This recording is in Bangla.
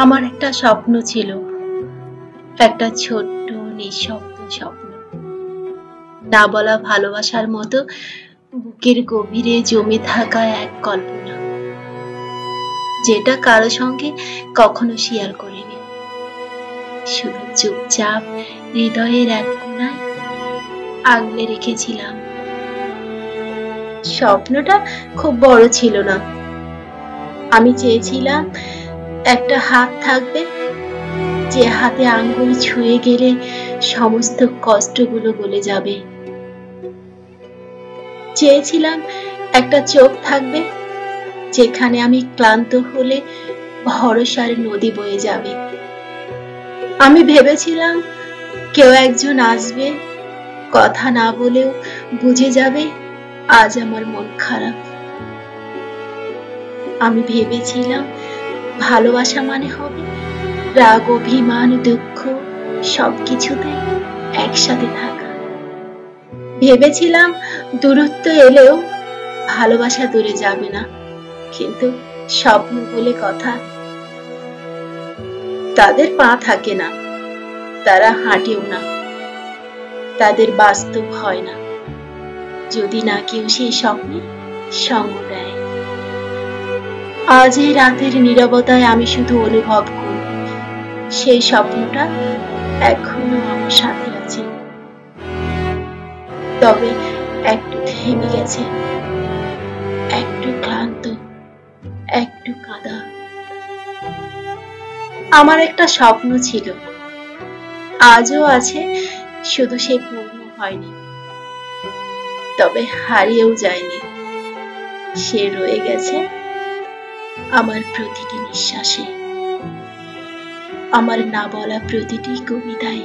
আমার একটা স্বপ্ন ছিল, একটা ছোট্ট নিঃশব্দ স্বপ্ন, না বলা ভালোবাসার মতো বুকের গভীরে জমে থাকা এক কল্পনা, যেটা কারো সঙ্গে কখনো শেয়ার করিনি। শুধু চুপচাপ হৃদয়ের এক কোণায় আগলে রেখেছিলাম। স্বপ্নটা খুব বড় ছিল না। আমি চেয়েছিলাম একটা হাত থাকবে, যে হাতে আঙ্গুল ছুঁয়ে গেলে সমস্ত কষ্টগুলো গলে যাবে। চেয়েছিলাম একটা চোখ থাকবে, যেখানে আমি ক্লান্ত হলে ভরসার নদী বয়ে যাবে। আমি ভেবেছিলাম কেউ একজন আসবে, কথা না বলেও বুঝে যাবে আজ আমার মন খারাপ। আমি ভেবেছিলাম ভালোবাসা মানে হবে রাগ, অভিমান, দুঃখ সবকিছুতে একসাথে থাকা। ভেবেছিলাম দূরত্ব এলেও ভালোবাসা দূরে যাবে না, কিন্তু স্বপ্ন বলে কথা, তাদের পা থাকে না, তারা হাঁটেও না, তাদের বাস্তব হয় না যদি না কেউ সেই স্বপ্নে সঙ্গ দেয়। আজ এই রাতের নীরবতায় আমি শুধু অনুভব করি সেই স্বপ্নটা এখনো আমার সাথে আছে, তবে একটু থেমে গেছে, একটু ক্লান্ত, একটু কাঁদা। আমার একটা স্বপ্ন ছিল, আজও আছে, শুধু সে পূর্ণ হয়নি, তবে হারিয়েও যায়নি। সে রয়ে গেছে আমার প্রতিটি নিঃশ্বাসে, আমার না বলা প্রতিটি কবিতায়।